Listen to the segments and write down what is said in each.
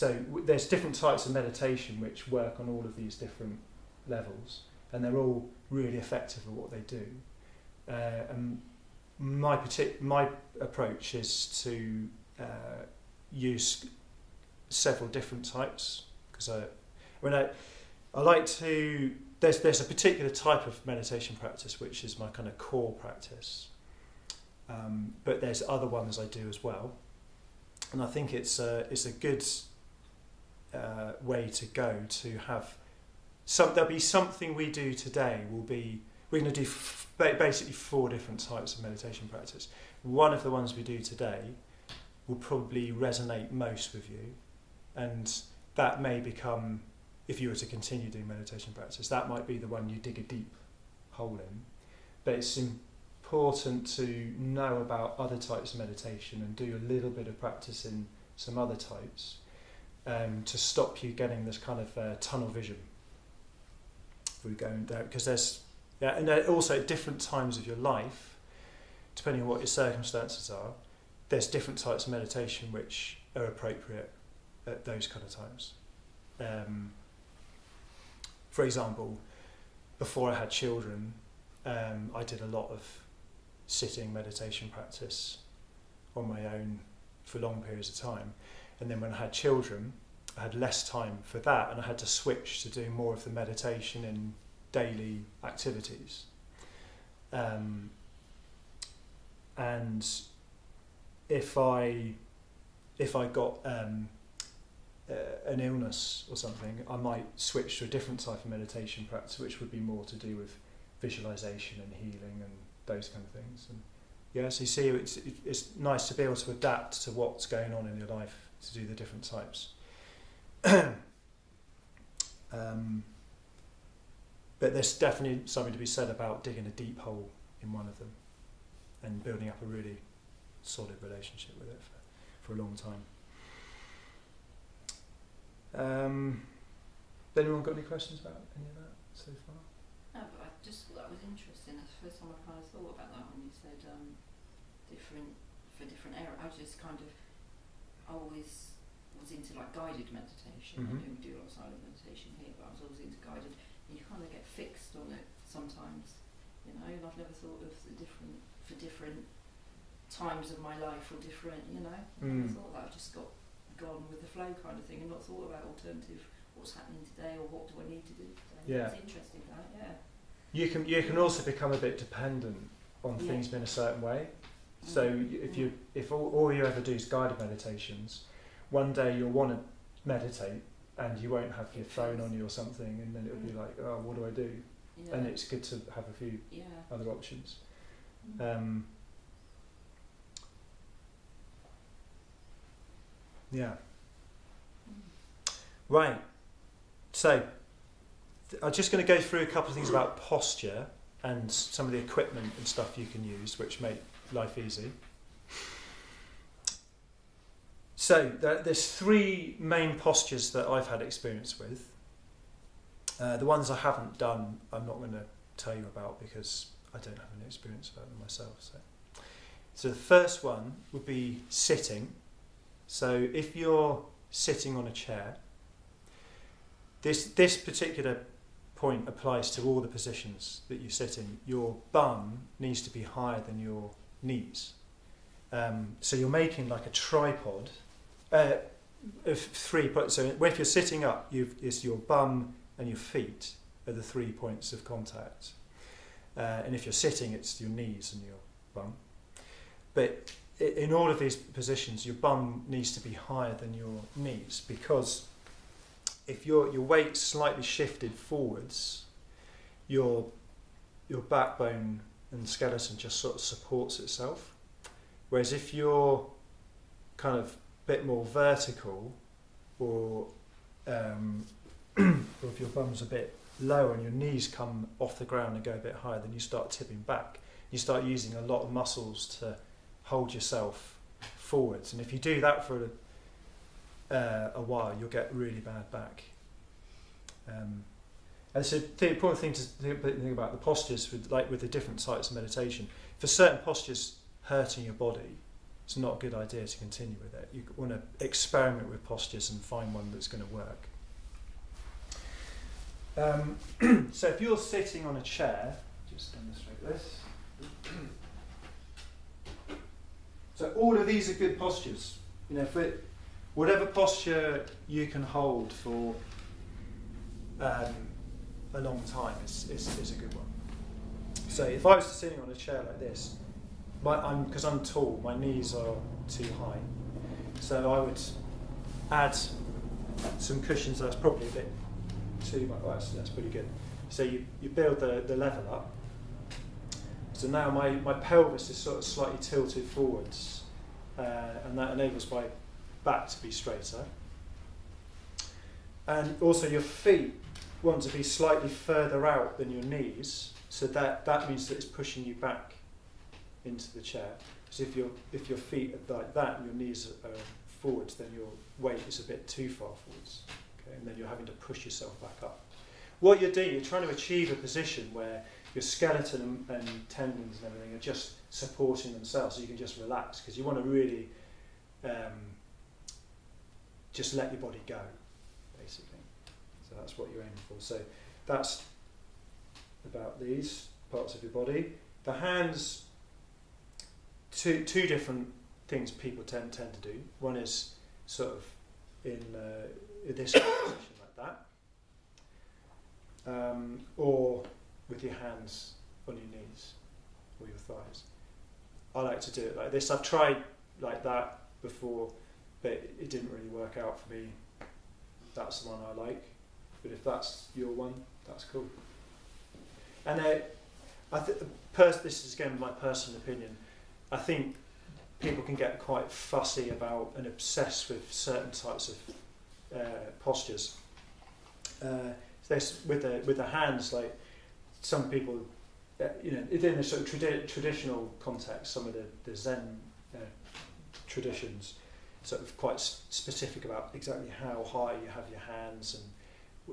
there's different types of meditation which work on all of these different levels, and they're all really effective at what they do. And my approach is to use several different types, because I like to. There's a particular type of meditation practice which is my kind of core practice, but there's other ones I do as well, and I think it's a good way to go to have there'll be something we do today. We're going to do basically 4 different types of meditation practice. One of the ones we do today will probably resonate most with you, and that may become, if you were to continue doing meditation practice, that might be the one you dig a deep hole in. But it's important to know about other types of meditation and do a little bit of practice in some other types, to stop you getting this kind of tunnel vision through going there, because and also at different times of your life, depending on what your circumstances are, there's different types of meditation which are appropriate at those kind of times. For example, before I had children, I did a lot of sitting meditation practice on my own for long periods of time, and then when I had children, I had less time for that, and I had to switch to doing more of the meditation in daily activities. And if I got an illness or something, I might switch to a different type of meditation practice, which would be more to do with visualization and healing and those kind of things. And yeah, so you see, it's nice to be able to adapt to what's going on in your life to do the different types. But there's definitely something to be said about digging a deep hole in one of them and building up a really solid relationship with it for a long time. Anyone got any questions about any of that so far? No, but I just thought that was interesting. That's the first time I kind of thought about that when you said different areas. I just kind of always was into like guided meditation. Mm-hmm. I know we do a lot of silent meditation here, but I was always into guided. And you kind of get fixed on it sometimes, you know. And I've never thought of different times of my life or different, you know. I thought that I've just gone with the flow kind of thing and not thought about alternative, what's happening today or what do I need to do today. Yeah. It's interesting that, yeah. You can also become a bit dependent on things being a certain way. So if all you ever do is guided meditations, one day you'll want to meditate and you won't have your phone on you or something, and then it'll be like, oh, what do I do? Yeah. And it's good to have a few other options. Right. So I'm just going to go through a couple of things about posture and some of the equipment and stuff you can use which make life easy. So there's 3 main postures that I've had experience with. The ones I haven't done, I'm not going to tell you about because I don't have any experience about them myself. So the first one would be sitting. So if you're sitting on a chair, this particular point applies to all the positions that you sit in. Your bum needs to be higher than your knees. So you're making like a tripod of 3 points. So if you're sitting up, it's your bum and your feet are the 3 points of contact. And if you're sitting, it's your knees and your bum. But in all of these positions, your bum needs to be higher than your knees, because if your weight's slightly shifted forwards, your backbone and skeleton just sort of supports itself. Whereas if you're kind of a bit more vertical, or if your bum's a bit lower and your knees come off the ground and go a bit higher, then you start tipping back. You start using a lot of muscles to hold yourself forwards, and if you do that for a while, you'll get really bad back. And so the important thing to think about the postures with the different types of meditation. For certain postures hurting your body, it's not a good idea to continue with it. You want to experiment with postures and find one that's going to work. So if you're sitting on a chair, just demonstrate this. So all of these are good postures. You know, whatever posture you can hold for a long time is a good one. So if I was sitting on a chair like this, because I'm tall, my knees are too high. So I would add some cushions. That's probably a bit too much. Well, that's pretty good. So you build the level up. So now my pelvis is sort of slightly tilted forwards, and that enables my back to be straighter. And also your feet want to be slightly further out than your knees, so that means that it's pushing you back into the chair. So if your feet are like that and your knees are forwards, then your weight is a bit too far forwards, okay? And then you're having to push yourself back up. What you're doing, you're trying to achieve a position where your skeleton and tendons and everything are just supporting themselves, so you can just relax, because you want to really just let your body go, basically. So that's what you're aiming for. So that's about these parts of your body. The hands, two different things people tend to do. One is sort of in this position like that, or with your hands on your knees or your thighs. I like to do it like this. I've tried like that before, but it didn't really work out for me. That's the one I like. But if that's your one, that's cool. And this is again my personal opinion. I think people can get quite fussy about and obsessed with certain types of postures. With the hands, like some people, in a sort of traditional context, some of the Zen traditions, sort of quite specific about exactly how high you have your hands and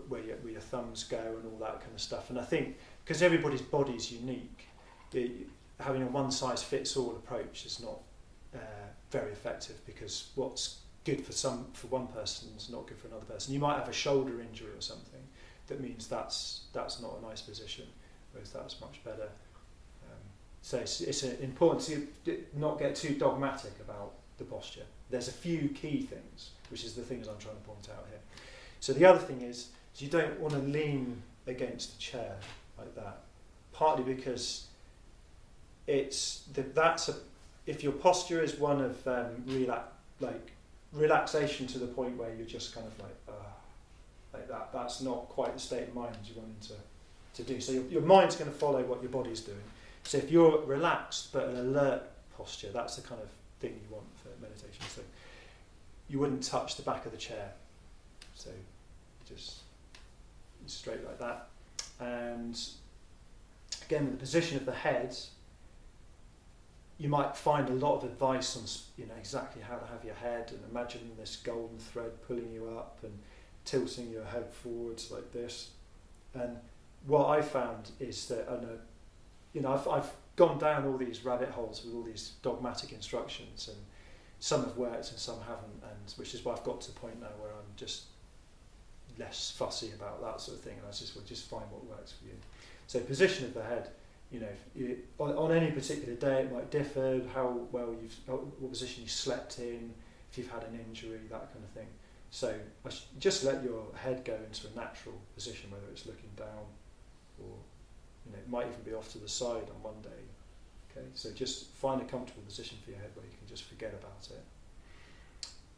where your thumbs go and all that kind of stuff. And I think because everybody's body is unique, having a one-size-fits-all approach is not very effective, because what's good for one person is not good for another person. You might have a shoulder injury or something that means that's not a nice position, whereas that's much better. So it's important to not get too dogmatic about the posture. There's a few key things, which is the things I'm trying to point out here. So the other thing is you don't want to lean against the chair like that, partly because if your posture is one of relaxation to the point where you're just kind of like that, that's not quite the state of mind you want to do. So your mind's going to follow what your body's doing. So if you're relaxed but an alert posture, that's the kind of thing you want for meditation. So you wouldn't touch the back of the chair. So just straight like that. And again, with the position of the head, you might find a lot of advice on exactly how to have your head, and imagine this golden thread pulling you up and tilting your head forwards like this. And what I found is that I've gone down all these rabbit holes with all these dogmatic instructions, and some have worked and some haven't, and which is why I've got to the point now where I'm just less fussy about that sort of thing, and I just find what works for you. So position of the head, on any particular day it might differ, what position you slept in, if you've had an injury, that kind of thing. So just let your head go into a natural position, whether it's looking down or it might even be off to the side on one day. Okay, so just find a comfortable position for your head where you can just forget about it.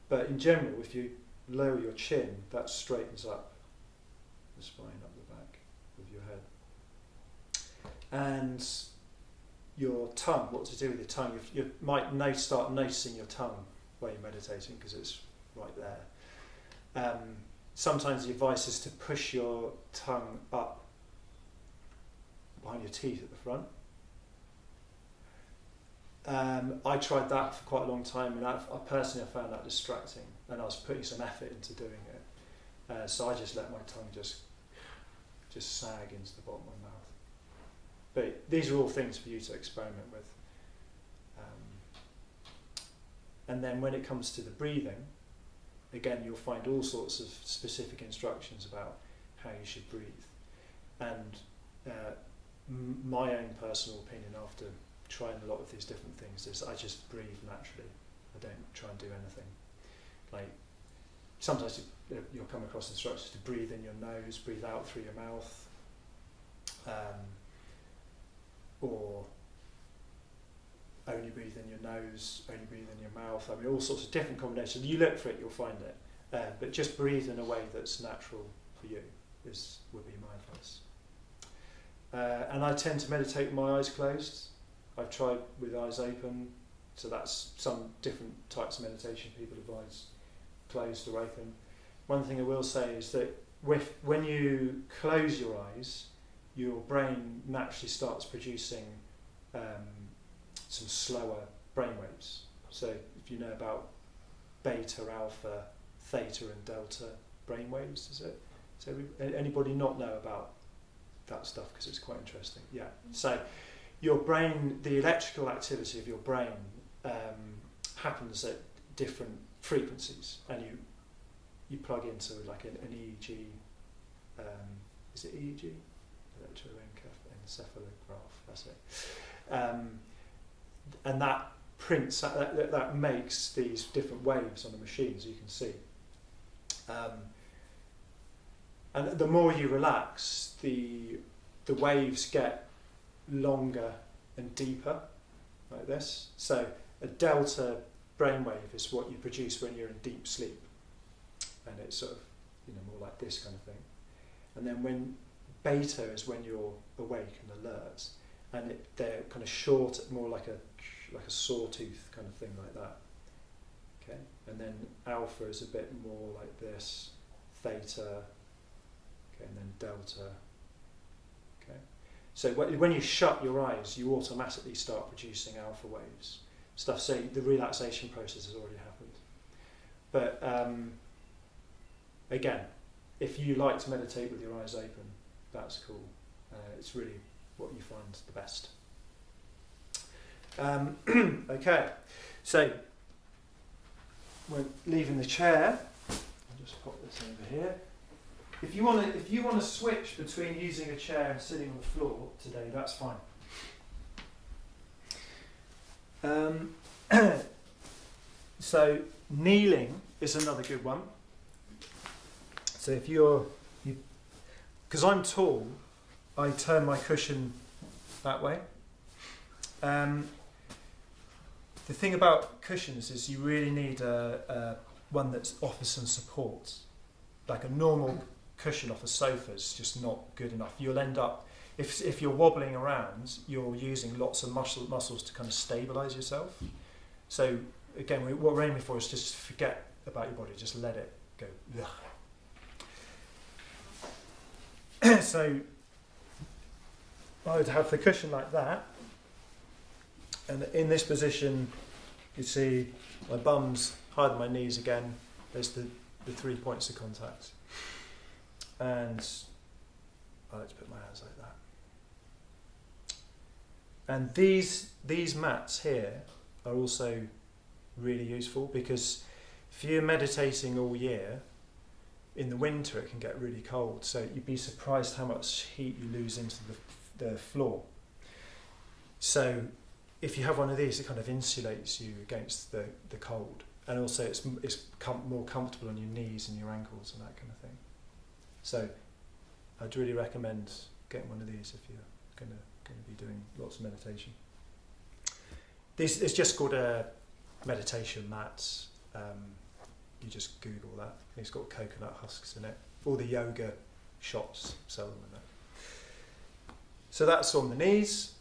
But in general, if you lower your chin, that straightens up the spine up the back of your head. And your tongue, what to do with your tongue? You might start noticing your tongue while you're meditating, because it's right there. Sometimes the advice is to push your tongue up behind your teeth at the front. I tried that for quite a long time, and I personally found that distracting, and I was putting some effort into doing it. So I just let my tongue just sag into the bottom of my mouth. But these are all things for you to experiment with. And then when it comes to the breathing, again, you'll find all sorts of specific instructions about how you should breathe. And my own personal opinion after trying a lot of these different things is I just breathe naturally. I don't try and do anything. Like, sometimes you'll come across instructions to breathe in your nose, breathe out through your mouth, or only breathe in your nose, only breathe in your mouth. I mean, all sorts of different combinations. You look for it, you'll find it. But just breathe in a way that's natural for you would be my advice. And I tend to meditate with my eyes closed. I've tried with eyes open, so that's some different types of meditation people advise closed or open. One thing I will say is that when you close your eyes, your brain naturally starts producing some slower brainwaves. So if you know about beta, alpha, theta and delta brainwaves, is it? So anybody not know about that stuff, because it's quite interesting? Yeah. So your brain, the electrical activity of your brain happens at different frequencies, and you plug into like an EEG. Is it EEG? Electroencephalograph. That's it. And that prints that makes these different waves on the machine, as you can see. And the more you relax, the waves get longer and deeper, like this. So a delta brainwave is what you produce when you're in deep sleep, and it's sort of more like this kind of thing. And then when beta is when you're awake and alert, and they're kind of short, more like a sawtooth kind of thing, like that. Okay, and then alpha is a bit more like this, theta. Okay, and then delta. Okay, so when you shut your eyes, you automatically start producing alpha waves. Stuff. So the relaxation process has already happened. But again, if you like to meditate with your eyes open, that's cool. It's really what you find the best. Okay, so we're leaving the chair. I'll just pop this over here. If you want to switch between using a chair and sitting on the floor today, that's fine. So kneeling is another good one. So if because I'm tall, I turn my cushion that way. The thing about cushions is you really need a one that offers some support. Like a normal cushion off a sofa is just not good enough. You'll end up, if you're wobbling around, you're using lots of muscles to kind of stabilise yourself. So again, what we're aiming for is just forget about your body, just let it go. So I would have the cushion like that, and in this position you see my bum's higher than my knees again. There's the 3 points of contact, and I like to put my hands like that. And these mats here are also really useful, because if you're meditating all year, in the winter it can get really cold, so you'd be surprised how much heat you lose into the floor. So if you have one of these, it kind of insulates you against the cold, and also it's more comfortable on your knees and your ankles and that kind of thing. So I'd really recommend getting one of these if you're going to be doing lots of meditation. It's just called a meditation mats. You just Google that. It's got coconut husks in it. All the yoga shops sell them in that. So that's on the knees.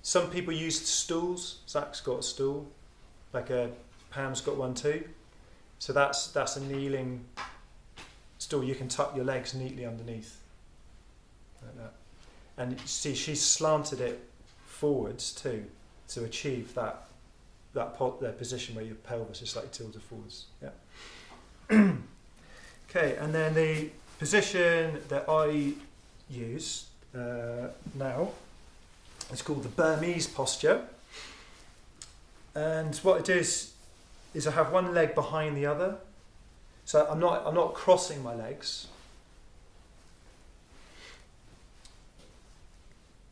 Some people use stools. Zach's got a stool. Pam's got one too. So that's a kneeling stool. You can tuck your legs neatly underneath, like that. And you see, she's slanted it forwards too, to achieve that position where your pelvis is slightly tilted forwards. Yeah. Okay, and then the position that I use now is called the Burmese posture. And what I do is is I have one leg behind the other. So I'm not crossing my legs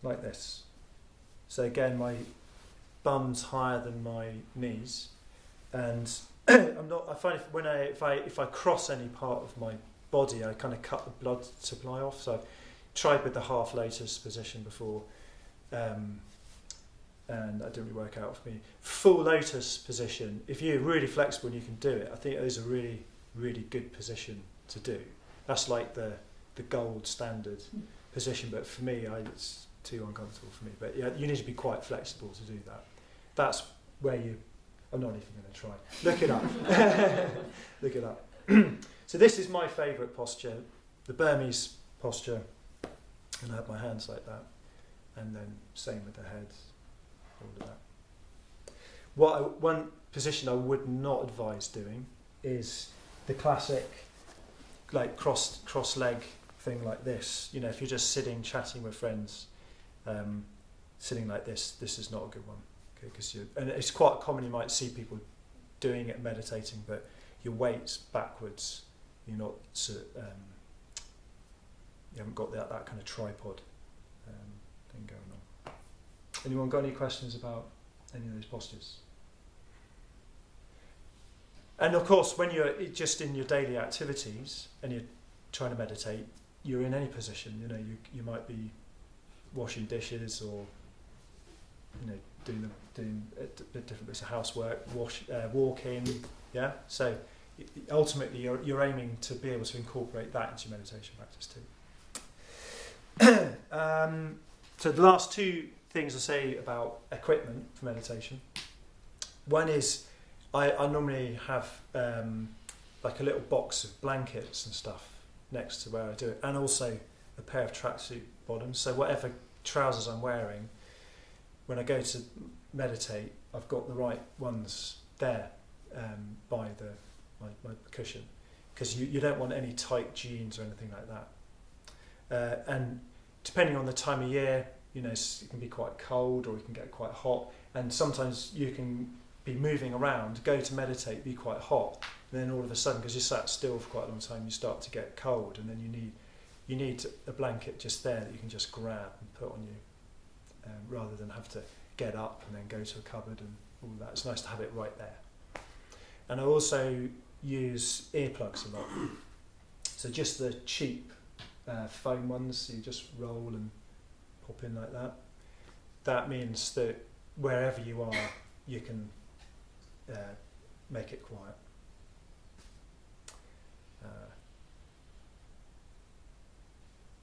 like this. So again, my bum's higher than my knees, and I find if I cross any part of my body, I kind of cut the blood supply off. So I've tried with the half lotus position before, and that didn't really work out for me. Full lotus position, if you're really flexible and you can do it, I think those are really, really good position to do. That's like the gold standard position, but for me, it's too uncomfortable for me. But yeah, you need to be quite flexible to do that. That's where I'm not even going to try. Look it up. Look it up. So this is my favourite posture, the Burmese posture, and I have my hands like that, and then same with the head, all of that. One position I would not advise doing is the classic, like cross leg thing like this. You know, if you're just sitting chatting with friends, sitting like this is not a good one. Because and it's quite common, you might see people doing it, meditating, but your weight's backwards. You're not, you haven't got that kind of tripod thing going on. Anyone got any questions about any of those postures? And of course, when you're just in your daily activities and you're trying to meditate, you're in any position. You know, you might be washing dishes or, you know, doing different bits of housework, walking, yeah. So ultimately, you're aiming to be able to incorporate that into your meditation practice too. So the last two things I say about equipment for meditation. One is I normally have like a little box of blankets and stuff next to where I do it, and also a pair of tracksuit bottoms. So whatever trousers I'm wearing, when I go to meditate, I've got the right ones there by my cushion, because you don't want any tight jeans or anything like that. And depending on the time of year, you know, it can be quite cold or it can get quite hot, and sometimes you can be moving around, go to meditate, be quite hot, and then all of a sudden, because you sat still for quite a long time, you start to get cold, and then you need a blanket just there that you can just grab and put on you, rather than have to get up and then go to a cupboard and all that. It's nice to have it right there. And I also use earplugs a lot. So just the cheap foam ones, so you just roll and pop in like that. That means that wherever you are, you can make it quiet.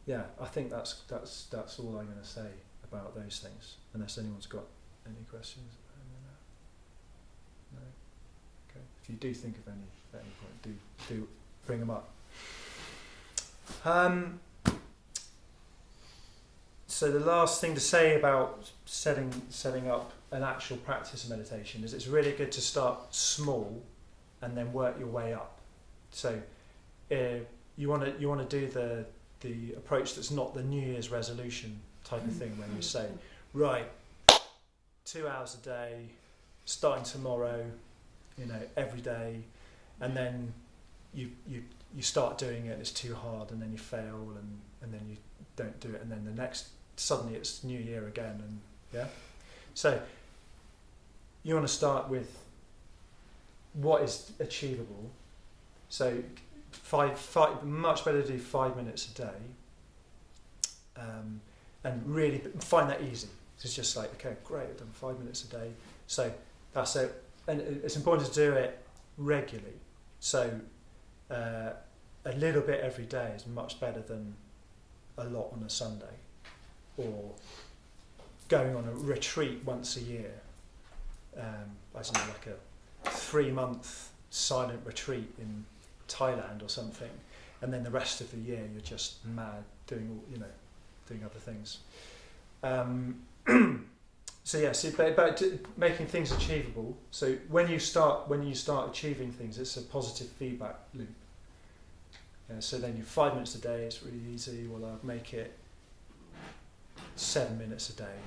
Yeah, I think that's all I'm going to say about those things, unless anyone's got any questions. No? Okay. If you do think of any at any point, do bring them up. So the last thing to say about setting up an actual practice of meditation is it's really good to start small and then work your way up. So you want to do the approach that's not the New Year's resolution type of thing, where you say, right, 2 hours a day, starting tomorrow, you know, every day, and then you start doing it and it's too hard, and then you fail, and then you don't do it, and then the next, suddenly it's New Year again, and yeah. So you want to start with what is achievable. So much better to do 5 minutes a day, and really find that easy. It's just like, okay, great, I've done 5 minutes a day. So that's it, and it's important to do it regularly. So a little bit every day is much better than a lot on a Sunday, or going on a retreat once a year. I don't know, like a 3-month silent retreat in Thailand or something, and then the rest of the year you're just mad doing other things. So yeah, so about making things achievable. So when you start achieving things, it's a positive feedback loop. So then you 5 minutes a day, it's really easy. Well, I'll make it 7 minutes a day,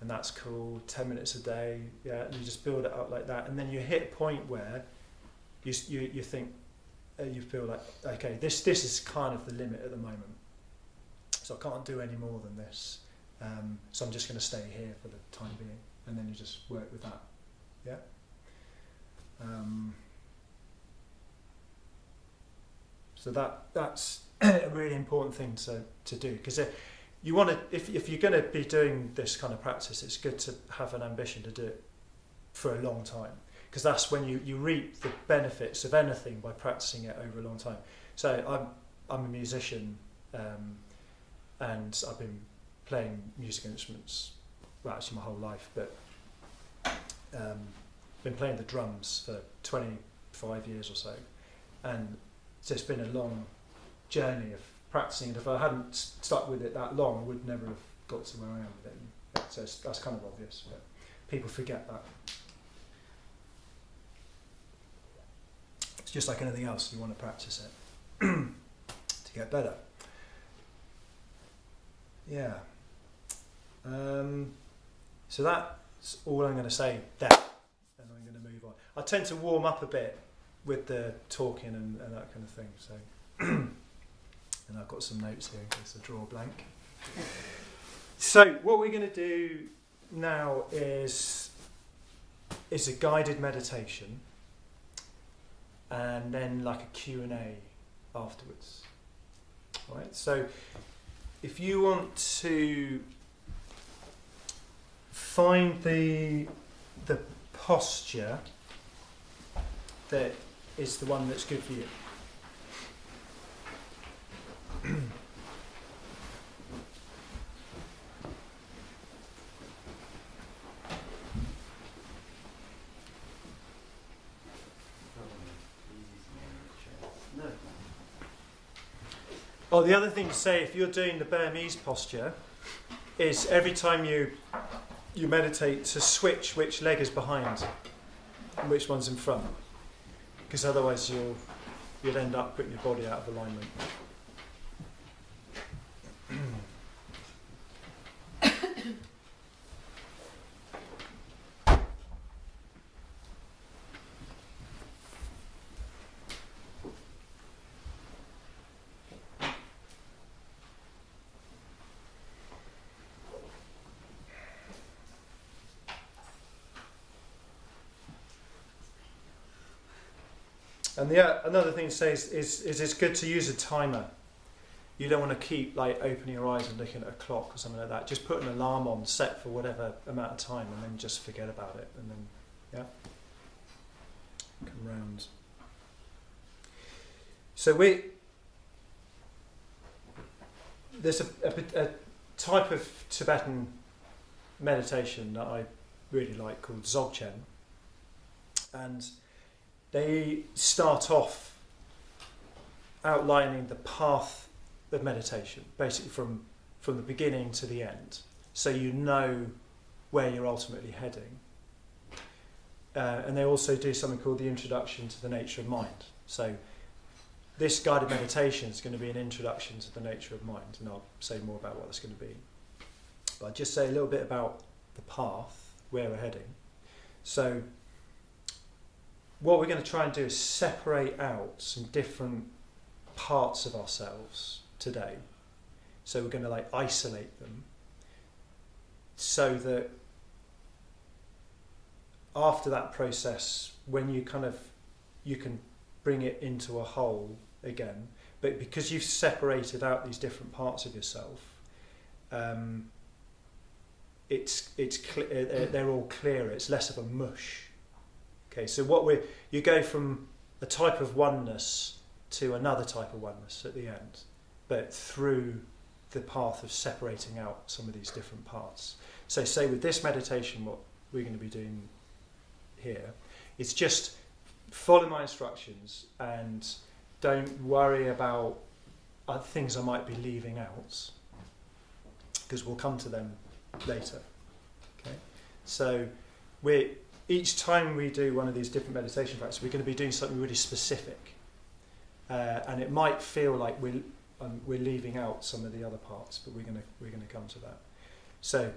and that's cool. 10 minutes a day, yeah. And you just build it up like that, and then you hit a point where you think you feel like, okay, this is kind of the limit at the moment. So I can't do any more than this. So I'm just going to stay here for the time being, and then you just work with that. Yeah. So that's a really important thing to do, because you want to, if you're going to be doing this kind of practice, it's good to have an ambition to do it for a long time, because that's when you reap the benefits of anything by practicing it over a long time. So I'm a musician, and I've been playing musical instruments, well, actually my whole life, but been playing the drums for 25 years or so, and so it's been a long journey of practicing, and if I hadn't stuck with it that long, I would never have got to where I am with it. So that's kind of obvious, but people forget that. It's just like anything else, you want to practice it to get better. Yeah. So that's all I'm going to say there, and I'm going to move on. I tend to warm up a bit with the talking and that kind of thing. So, and I've got some notes here in case I draw a blank. So what we're going to do now is a guided meditation, and then like a Q&A afterwards. All right. So if you want to find the posture that is the one that's good for you. Oh, the other thing to say, if you're doing the Burmese posture, is every time you meditate, to switch which leg is behind and which one's in front, because otherwise you'd end up putting your body out of alignment. And another thing to say is it's good to use a timer. You don't want to keep like opening your eyes and looking at a clock or something like that. Just put an alarm on, set for whatever amount of time, and then just forget about it. And then, come round. So there's a type of Tibetan meditation that I really like called Dzogchen, and they start off outlining the path of meditation, basically from the beginning to the end, so you know where you're ultimately heading. And they also do something called the Introduction to the Nature of Mind. So this guided meditation is going to be an introduction to the nature of mind, and I'll say more about what that's going to be. But I'll just say a little bit about the path, where we're heading. So what we're going to try and do is separate out some different parts of ourselves today. So we're going to like isolate them, so that after that process, when you can bring it into a whole again, but because you've separated out these different parts of yourself, they're all clearer. It's less of a mush. Okay, so you go from a type of oneness to another type of oneness at the end, but through the path of separating out some of these different parts. So say with this meditation, what we're going to be doing here, it's just follow my instructions and don't worry about things I might be leaving out, because we'll come to them later. Okay, so each time we do one of these different meditation practices, we're going to be doing something really specific, and it might feel like we're leaving out some of the other parts, but we're going to come to that. So